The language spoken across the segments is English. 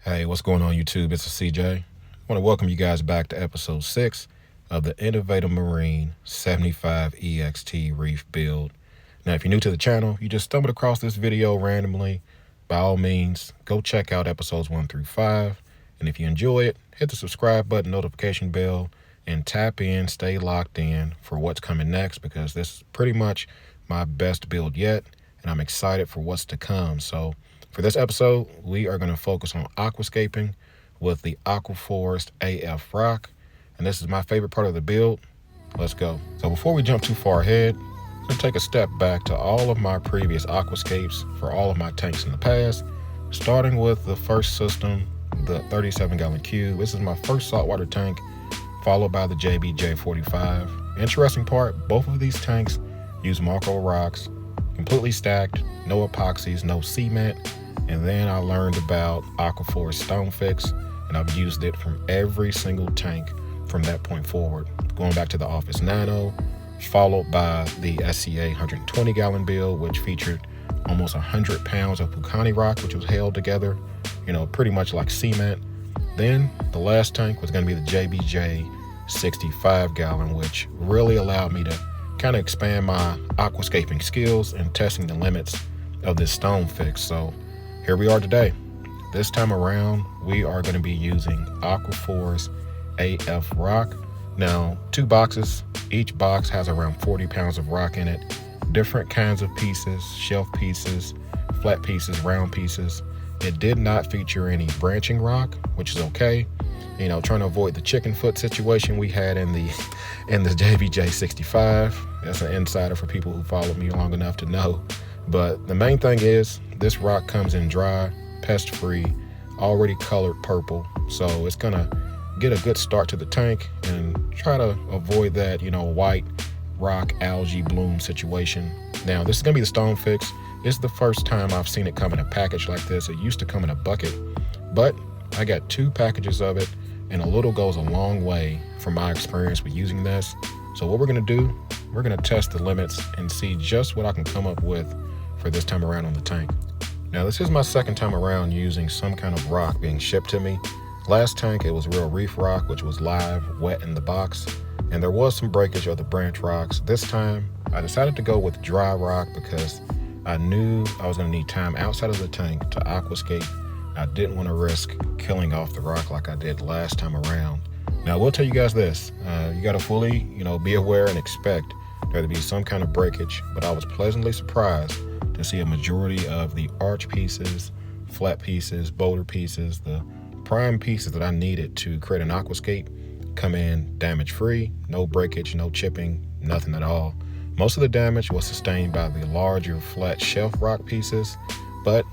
Hey, what's going on YouTube? It's CJ. I want to welcome you guys back to episode 6 of the Innovative Marine 75 EXT Reef build. Now, if you're new to the channel, you just stumbled across this video randomly, by all means, go check out episodes 1 through 5. And if you enjoy it, hit the subscribe button, notification bell, and tap in, stay locked in for what's coming next, because this is pretty much my best build yet, and I'm excited for what's to come. So for this episode, we are going to focus on aquascaping with the Aquaforest AF Rock, and this is my favorite part of the build. Let's go. So before we jump too far ahead, I'm going to take a step back to all of my previous aquascapes for all of my tanks in the past, starting with the first system, the 37-gallon cube. This is my first saltwater tank, followed by the JBJ45. Interesting part, both of these tanks use Marco rocks, completely stacked, no epoxies, no cement. And then I learned about Aquaforest StoneFix, and I've used it from every single tank from that point forward. Going back to the Office Nano, followed by the SCA 120-gallon build, which featured almost 100 pounds of Pucani rock, which was held together, pretty much like cement. Then the last tank was going to be the JBJ 65-gallon, which really allowed me to kind of expand my aquascaping skills and testing the limits of this StoneFix. So here we are today. This time around, we are going to be using Aquaforest AF rock. Now, 2 boxes. Each box has around 40 pounds of rock in it. Different kinds of pieces, shelf pieces, flat pieces, round pieces. It did not feature any branching rock, which is okay. Trying to avoid the chicken foot situation we had in the JBJ 65. That's an insider for people who followed me long enough to know. But the main thing is this rock comes in dry, pest-free, already colored purple. So it's gonna get a good start to the tank and try to avoid that, white rock algae bloom situation. Now, this is gonna be the StoneFix. It's the first time I've seen it come in a package like this. It used to come in a bucket, but I got 2 packages of it, and a little goes a long way from my experience with using this. So what we're gonna do, we're gonna test the limits and see just what I can come up with for this time around on the tank. Now, this is my second time around using some kind of rock being shipped to me. Last tank, it was real reef rock, which was live, wet in the box, and there was some breakage of the branch rocks. This time, I decided to go with dry rock because I knew I was gonna need time outside of the tank to aquascape. I didn't want to risk killing off the rock like I did last time around. Now, I will tell you guys this, you gotta fully, be aware and expect there to be some kind of breakage, but I was pleasantly surprised to see a majority of the arch pieces, flat pieces, boulder pieces, the prime pieces that I needed to create an aquascape come in damage-free, no breakage, no chipping, nothing at all. Most of the damage was sustained by the larger flat shelf rock pieces, but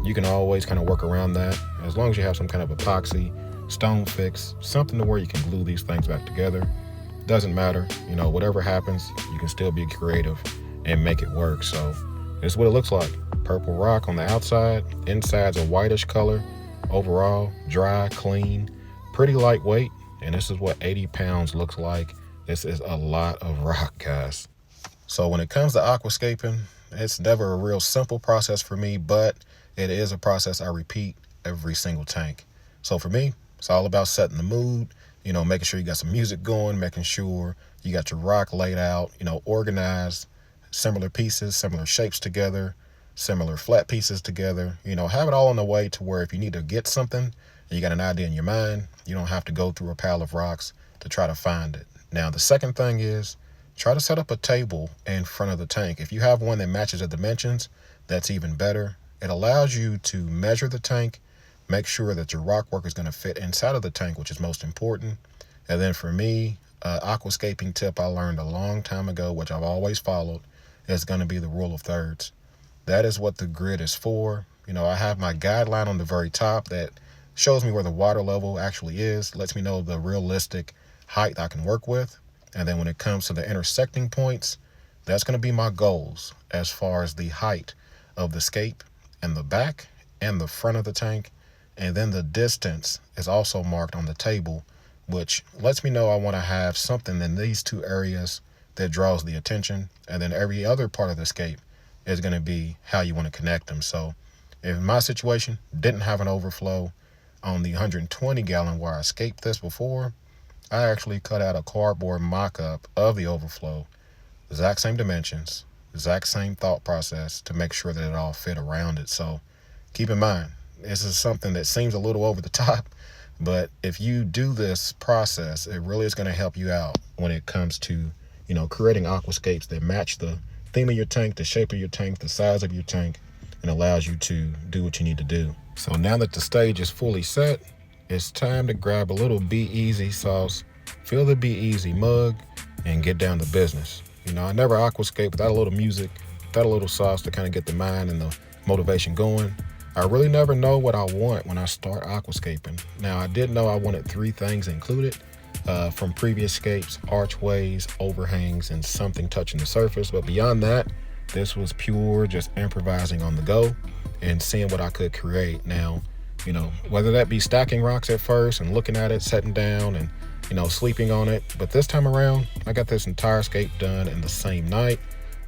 you can always kind of work around that as long as you have some kind of epoxy, StoneFix, something to where you can glue these things back together. Doesn't matter, whatever happens, you can still be creative and make it work. So this is what it looks like. Purple rock on the outside, inside's a whitish color. Overall, dry, clean, pretty lightweight, and this is what 80 pounds looks like. This is a lot of rock, guys. So when it comes to aquascaping, it's never a real simple process for me, but it is a process I repeat every single tank. So for me, it's all about setting the mood, making sure you got some music going, making sure you got your rock laid out, organized, similar pieces, similar shapes together, similar flat pieces together, have it all in a way to where if you need to get something, and you got an idea in your mind, you don't have to go through a pile of rocks to try to find it. Now, the second thing is try to set up a table in front of the tank. If you have one that matches the dimensions, that's even better. It allows you to measure the tank, make sure that your rock work is going to fit inside of the tank, which is most important. And then for me, aquascaping tip I learned a long time ago, which I've always followed, is going to be the rule of thirds. That is what the grid is for. I have my guideline on the very top that shows me where the water level actually is, lets me know the realistic height I can work with. And then when it comes to the intersecting points, that's going to be my goals as far as the height of the scape and the back and the front of the tank. And then the distance is also marked on the table, which lets me know I want to have something in these 2 areas that draws the attention. And then every other part of the scape is going to be how you want to connect them. So in my situation, didn't have an overflow. on the 120-gallon where I escaped this before, I actually cut out a cardboard mock-up of the overflow, exact same dimensions, exact same thought process to make sure that it all fit around it. So keep in mind, this is something that seems a little over the top, but if you do this process, it really is going to help you out when it comes to, creating aquascapes that match the theme of your tank, the shape of your tank, the size of your tank, and allows you to do what you need to do. So now that the stage is fully set, it's time to grab a little Be Easy sauce, fill the Be Easy mug, and get down to business. I never aquascape without a little music, without a little sauce to kind of get the mind and the motivation going. I really never know what I want when I start aquascaping. Now, I did know I wanted 3 things included from previous scapes: archways, overhangs, and something touching the surface. But beyond that, this was pure just improvising on the go and seeing what I could create. Now, whether that be stacking rocks at first and looking at it, setting down and, sleeping on it. But this time around, I got this entire scape done in the same night.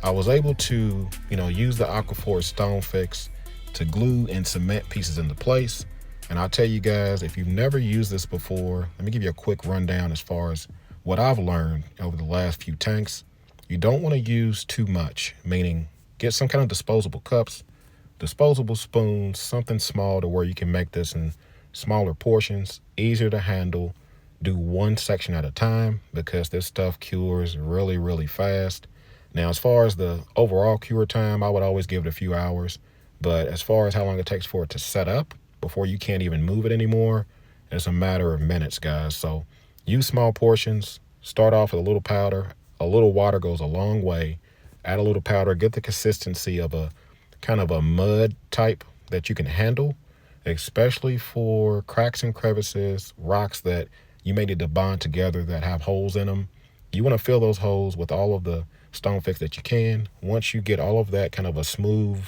I was able to, use the Aquaforest StoneFix to glue and cement pieces into place. And I'll tell you guys, if you've never used this before, let me give you a quick rundown as far as what I've learned over the last few tanks. You don't want to use too much, meaning get some kind of disposable cups, disposable spoons, something small to where you can make this in smaller portions, easier to handle. Do one section at a time because this stuff cures really, really fast. Now, as far as the overall cure time, I would always give it a few hours. But as far as how long it takes for it to set up before you can't even move it anymore, it's a matter of minutes, guys. So use small portions, start off with a little powder. A little water goes a long way. Add a little powder, get the consistency of a kind of a mud type that you can handle, especially for cracks and crevices, rocks that you may need to bond together that have holes in them. You want to fill those holes with all of the StoneFix that you can. Once you get all of that kind of a smooth,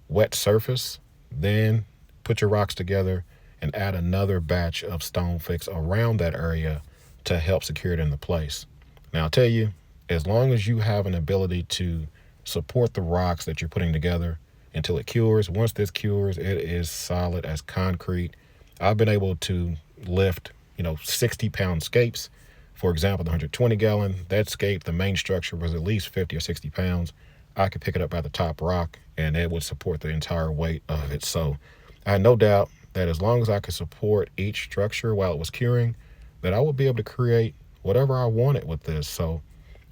wet surface, then put your rocks together and add another batch of StoneFix around that area to help secure it into place. Now, I'll tell you, as long as you have an ability to support the rocks that you're putting together until it cures, once this cures, it is solid as concrete. I've been able to lift 60-pound scapes. For example, the 120-gallon, that scape, the main structure was at least 50 or 60 pounds. I could pick it up by the top rock and it would support the entire weight of it. So I had no doubt that as long as I could support each structure while it was curing, that I would be able to create whatever I wanted with this. So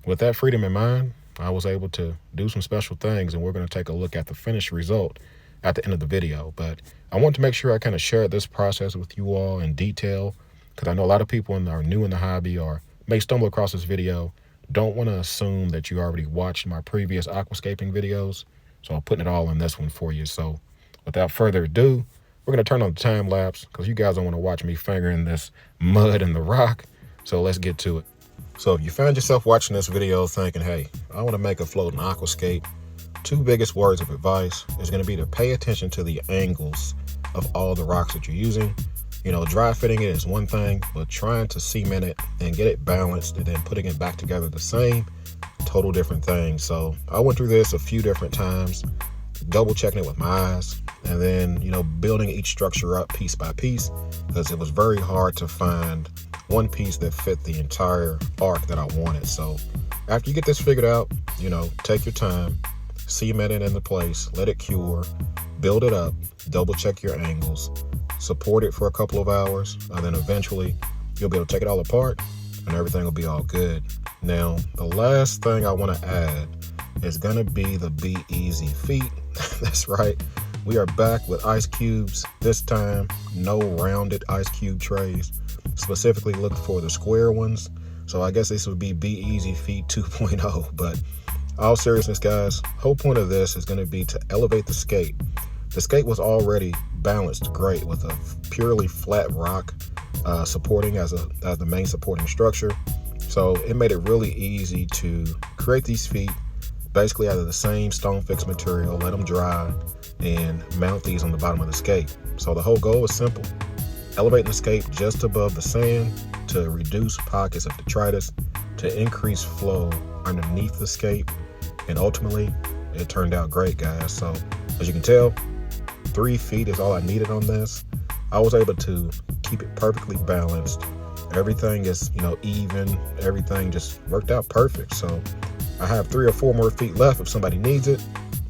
with that freedom in mind, I was able to do some special things, and we're going to take a look at the finished result at the end of the video. But I want to make sure I kind of share this process with you all in detail, because I know a lot of people are new in the hobby or may stumble across this video, don't want to assume that you already watched my previous aquascaping videos. So I'm putting it all in this one for you. So without further ado, we're going to turn on the time lapse because you guys don't want to watch me fingering this mud and the rock. So let's get to it. So if you find yourself watching this video thinking, hey, I want to make a floating aquascape, 2 biggest words of advice is going to be to pay attention to the angles of all the rocks that you're using. Dry fitting it is one thing, but trying to cement it and get it balanced and then putting it back together the same, total different thing. So I went through this a few different times, double checking it with my eyes, and then, building each structure up piece by piece, because it was very hard to find one piece that fit the entire arc that I wanted. So after you get this figured out, take your time, cement it into place, let it cure, build it up, double check your angles, support it for a couple of hours, and then eventually you'll be able to take it all apart and everything will be all good. Now, the last thing I want to add is going to be the Be Easy feet. That's right. We are back with ice cubes. This time, no rounded ice cube trays. Specifically look for the square ones. So I guess this would be Easy Feet 2.0. But all seriousness, guys, whole point of this is going to be to elevate the scape. The scape was already balanced great with a purely flat rock supporting as the main supporting structure. So it made it really easy to create these feet basically out of the same StoneFix material, let them dry, and mount these on the bottom of the scape. So the whole goal is simple. Elevating the scape just above the sand to reduce pockets of detritus, to increase flow underneath the scape, and ultimately it turned out great, guys. So as you can tell, 3 feet is all I needed on this. I was able to keep it perfectly balanced. Everything is, even. Everything just worked out perfect. So I have 3 or 4 more feet left. If somebody needs it,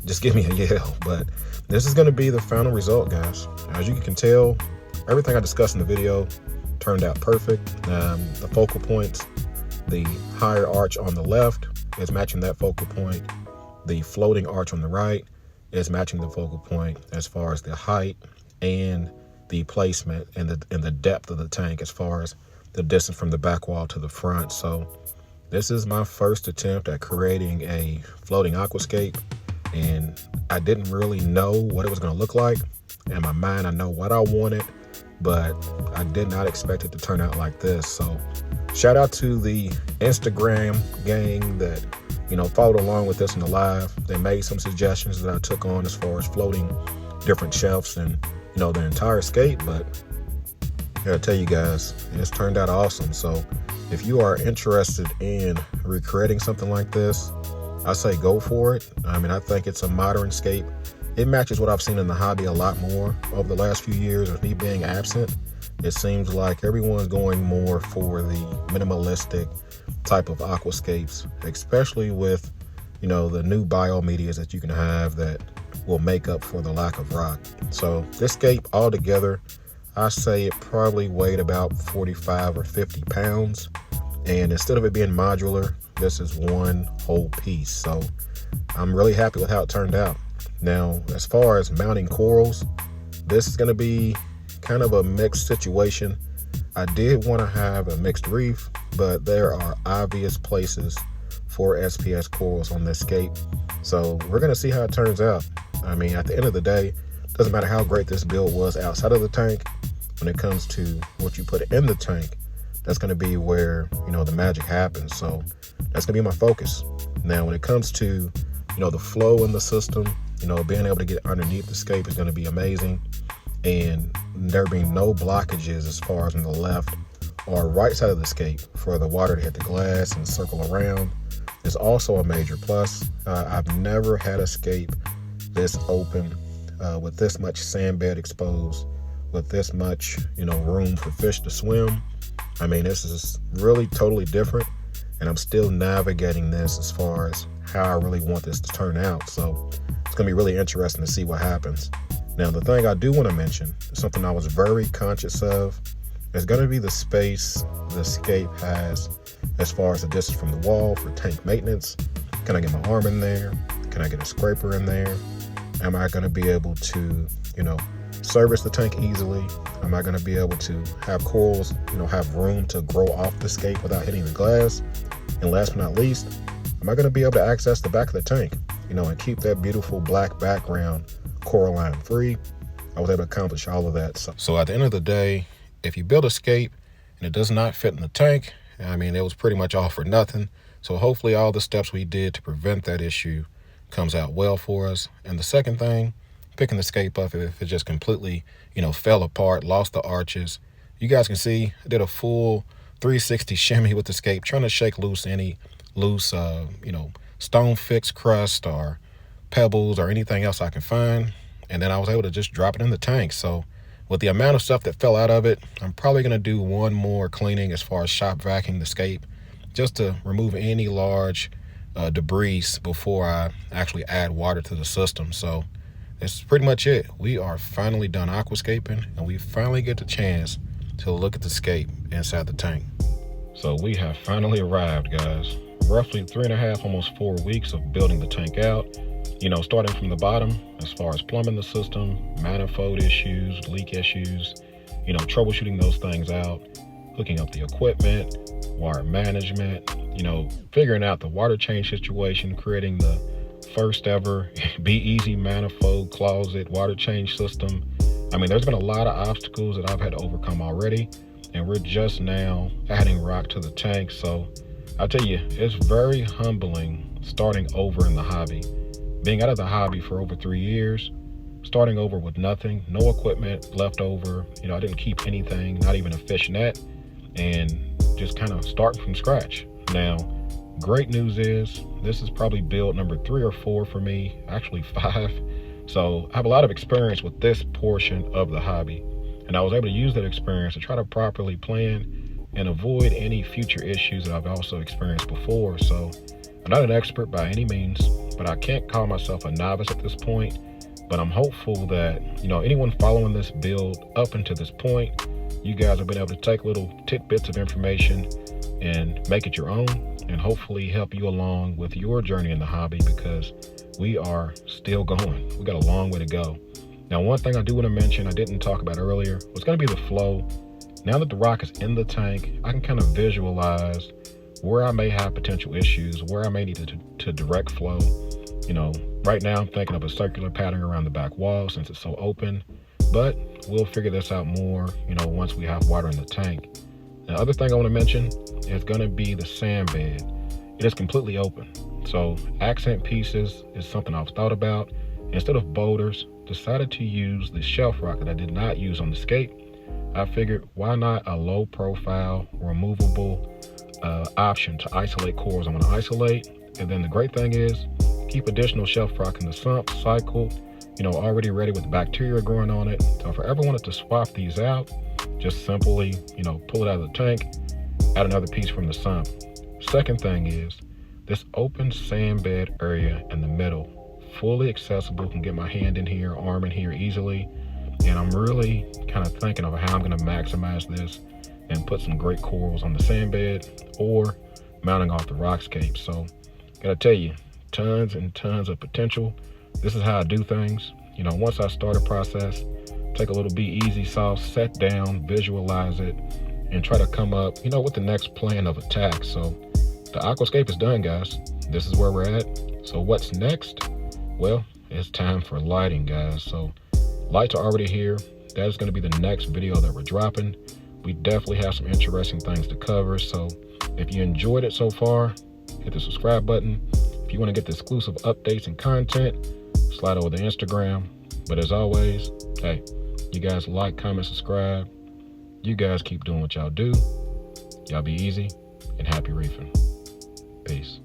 just give me a yell. But this is going to be the final result, guys. As you can tell, everything I discussed in the video turned out perfect. The focal points, the higher arch on the left is matching that focal point. The floating arch on the right is matching the focal point as far as the height and the placement and the depth of the tank as far as the distance from the back wall to the front. So this is my first attempt at creating a floating aquascape, and I didn't really know what it was going to look like. In my mind, I know what I wanted, but I did not expect it to turn out like this. So shout out to the Instagram gang that followed along with this in the live. They made some suggestions that I took on as far as floating different shelves and the entire scape. But I gotta tell you guys, it's turned out awesome. So if you are interested in recreating something like this, I say go for it. I think it's a modern scape. It matches what I've seen in the hobby a lot more over the last few years with me being absent. It seems like everyone's going more for the minimalistic type of aquascapes, especially with the new biomedias that you can have that will make up for the lack of rock. So this scape altogether, I say it probably weighed about 45 or 50 pounds. And instead of it being modular, this is one whole piece. So I'm really happy with how it turned out. Now, as far as mounting corals, this is going to be kind of a mixed situation. I did want to have a mixed reef, but there are obvious places for SPS corals on this scape. So we're going to see how it turns out. At the end of the day, it doesn't matter how great this build was outside of the tank. When it comes to what you put in the tank, that's going to be where, the magic happens. So that's going to be my focus. Now, when it comes to, the flow in the system, being able to get underneath the scape is going to be amazing. And there being no blockages as far as on the left or right side of the scape for the water to hit the glass and circle around is also a major plus. I've never had a scape this open with this much sand bed exposed, with this much, room for fish to swim. This is really totally different, and I'm still navigating this as far as how I really want this to turn out. So it's gonna be really interesting to see what happens. Now, the thing I do want to mention, something I was very conscious of, is going to be the space the scape has as far as the distance from the wall for tank maintenance. Can I get my arm in there? Can I get a scraper in there? Am I going to be able to, service the tank easily? Am I going to be able to have corals, have room to grow off the scape without hitting the glass? And last but not least, am I going to be able to access the back of the tank, and keep that beautiful black background coralline free? I was able to accomplish all of that. So at the end of the day, if you build a scape and it does not fit in the tank, it was pretty much all for nothing. So hopefully all the steps we did to prevent that issue comes out well for us. And the second thing, picking the scape up if it just completely, fell apart, lost the arches. You guys can see I did a full 360 shimmy with the scape, trying to shake loose any loose, StoneFix crust or pebbles or anything else I can find, and then I was able to just drop it in the tank. So with the amount of stuff that fell out of it, I'm probably going to do one more cleaning as far as shop vacuuming the scape, just to remove any large debris before I actually add water to the system. So that's pretty much it. We are finally done aquascaping, and we finally get the chance to look at the scape inside the tank. So we have finally arrived, guys. Roughly 3.5, almost 4 weeks of building the tank out. Starting from the bottom as far as plumbing the system, manifold issues, leak issues, troubleshooting those things out, hooking up the equipment, water management, figuring out the water change situation, creating the first ever Be Easy manifold closet water change system. There's been a lot of obstacles that I've had to overcome already, and we're just now adding rock to the tank. So I'll tell you, it's very humbling starting over in the hobby. Being out of the hobby for over 3 years, starting over with nothing, no equipment left over. I didn't keep anything, not even a fish net, and just kind of starting from scratch. Now, great news is this is probably build number 3 or 4 for me, actually 5. So I have a lot of experience with this portion of the hobby. And I was able to use that experience to try to properly plan and avoid any future issues that I've also experienced before. So I'm not an expert by any means, but I can't call myself a novice at this point. But I'm hopeful that, anyone following this build up until this point, you guys have been able to take little tidbits of information and make it your own, and hopefully help you along with your journey in the hobby, because we are still going. We got a long way to go. Now, one thing I do want to mention I didn't talk about earlier was going to be the flow. Now that the rock is in the tank, I can kind of visualize where I may have potential issues, where I may need to direct flow. Right now I'm thinking of a circular pattern around the back wall since it's so open, but we'll figure this out more, once we have water in the tank. The other thing I want to mention is going to be the sand bed. It is completely open. So accent pieces is something I've thought about. Instead of boulders, decided to use the shelf rock that I did not use on the Scape. I figured, why not a low profile, removable option to isolate cores I want to isolate. And then the great thing is, keep additional shelf rock in the sump, cycled, already ready with bacteria growing on it. So if I ever wanted to swap these out, just simply, pull it out of the tank, add another piece from the sump. Second thing is, this open sand bed area in the middle, fully accessible, can get my hand in here, arm in here easily. And I'm really kind of thinking of how I'm going to maximize this and put some great corals on the sand bed or mounting off the Aquascape. So gotta tell you, tons and tons of potential. This is how I do things. Once I start a process, take a little be easy sauce, set down, visualize it, and try to come up, with the next plan of attack. So the Aquascape is done, guys. This is where we're at. So what's next? Well, it's time for lighting, guys. So lights are already here. That is going to be the next video that we're dropping. We definitely have some interesting things to cover. So if you enjoyed it so far, hit the subscribe button. If you want to get the exclusive updates and content, slide over to Instagram. But as always, hey, you guys like, comment, subscribe. You guys keep doing what y'all do. Y'all be easy and happy reefing. Peace.